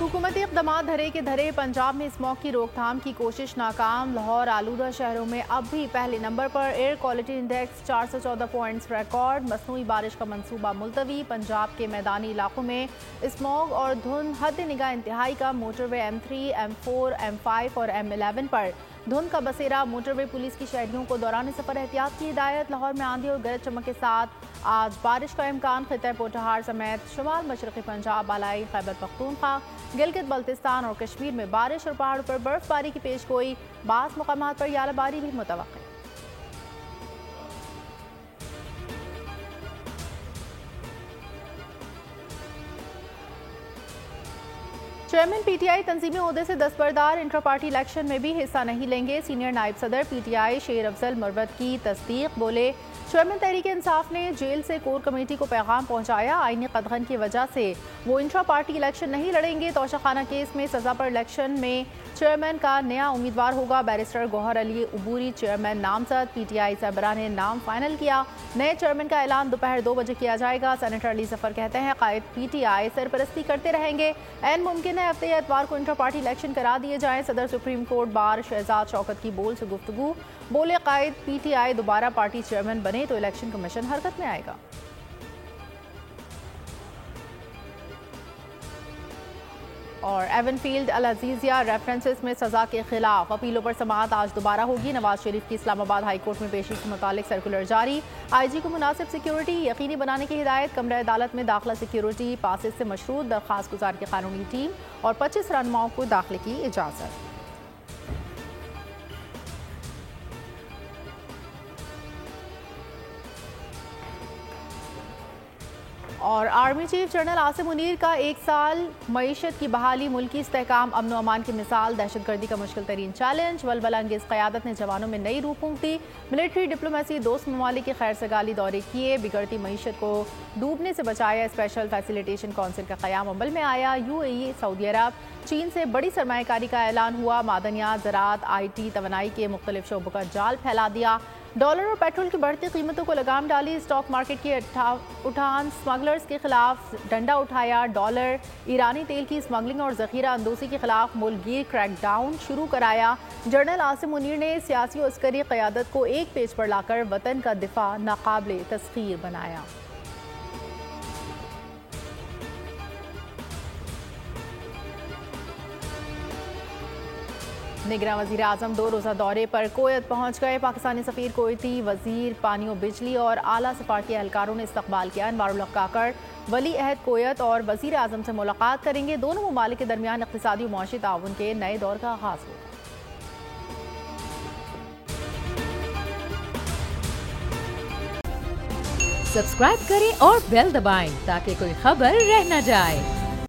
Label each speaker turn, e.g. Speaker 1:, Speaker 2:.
Speaker 1: हुकूमती इक़दामात धरे के धरे। पंजाब में स्मॉग की रोकथाम की कोशिश नाकाम। लाहौर आलूदा शहरों में अब भी पहले नंबर पर। Air quality index 414 points record. मसनूई बारिश का मंसूबा मुलतवी। पंजाब के मैदानी इलाकों में स्मॉग और धुंध हद निगाह इंतहाई का। मोटरवे M3, M4, M5 और M11 पर धुंध का बसेरा। मोटरवे पुलिस की शहरियों को दौरान सफर एहतियात की हिदायत। लाहौर में आंधी और गरज चमक के साथ आज बारिश का इम्कान। खित्ते पोठहार समेत शुमाल मशरक़ी पंजाब, बालाई खैबर पख्तूनख्वा, गिलगित बल्तिस्तान और कश्मीर में बारिश और पहाड़ों पर बर्फबारी की पेशगोई। बास मुकामात पर यालाबारी भी मुतवक्किल। चेयरमैन PTI तंजीमी ओहदे से दस्तबरदार। इंट्रा पार्टी इलेक्शन में भी हिस्सा नहीं लेंगे। सीनियर नायब सदर PTI शेर अफजल मुर्वत की तस्दीक। बोले, चेयरमैन तहरीक इंसाफ ने जेल से कोर कमेटी को पैगाम पहुंचाया। आईनी कदगन की वजह से वो इंट्रा पार्टी इलेक्शन नहीं लड़ेंगे। तोशाखाना केस में सजा पर इलेक्शन में चेयरमैन का नया उम्मीदवार होगा। बैरिस्टर गौहर अली उबूरी चेयरमैन नामजद। PTI सरबराह ने नाम फाइनल किया। नए चेयरमैन का ऐलान दोपहर 2 बजे किया जाएगा। सेनेटर अली जफर कहते हैं, कायद PTI सरपरस्ती करते रहेंगे। एन मुमकिन है हफ्ते एतवार को इंट्रा पार्टी इलेक्शन करा दिए जाएं। सदर supreme court bar Shahzad Shaukat की बोल से गुफ्तगू। बोले, कायद PTI दोबारा पार्टी चेयरमैन बने तो इलेक्शन कमीशन हरकत में आएगा। और एवनफील्ड अल अजीजिया रेफरेंसेस में सजा के खिलाफ अपीलों पर समाअत आज दोबारा होगी। नवाज शरीफ की इस्लामाबाद हाई कोर्ट में पेशी से मुतालिक सर्कुलर जारी। IG को मुनासिब सिक्योरिटी यकीनी बनाने की हिदायत। कमरा अदालत में दाखिला सिक्योरिटी पासेस से मशरूत। दरख्वास्त गुजार की कानूनी टीम और 25 रहनुमाओं को दाखिले की इजाज़त। और army chief general Asim Munir का 1 साल मईशत की बहाली, मुल्की इस्तेहकाम, अमन अमान की मिसाल, दहशतगर्दी का मुश्किल तरीन चैलेंज। वलवला अंगेज क़यादत ने जवानों में नई रूह फूंकती। मिलिट्री डिप्लोमेसी, दोस्त ममालिक के खैर सगाली दौरे किए। बिगड़ती मईशत को डूबने से बचाया। स्पेशल फैसिलिटेशन काउंसिल का क़याम अमल में आया। UAE, सऊदी अरब, चीन से बड़ी सरमायाकारी का ऐलान हुआ। मादनियात, ज़राअत, IT, तवानाई के मुख्तलिफ शोबों का जाल फैला दिया। डॉलर और पेट्रोल की बढ़ती कीमतों को लगाम डाली। स्टॉक मार्केट की उठान, स्मगलर्स के खिलाफ डंडा उठाया। डॉलर, ईरानी तेल की स्मगलिंग और जखीरा अंदोसी के खिलाफ मुल्कगीर क्रैकडाउन शुरू कराया। जनरल आसिम मुनीर ने सियासी और अस्करी क़यादत को एक पेज पर लाकर वतन का दिफा नाकाबिले तस्खीर बनाया। निगरान वज़ीर आज़म 2 रोज़ा दौरे पर कोयत पहुंच गए। पाकिस्तानी सफ़ीर, कोयती वज़ीर पानी और बिजली और आला सफारती एहलकारों ने इस्तकबाल किया। अनवारुल हक काकड़ वली अहद कोयत और वज़ीर आज़म से मुलाकात करेंगे। दोनों ममालिक के दरमियान इक़्तिसादी और मुआशी ताउन के नए दौर का आगाज़ होगा।
Speaker 2: सब्सक्राइब करें और बेल दबाएं ताकि कोई खबर रह न जाए।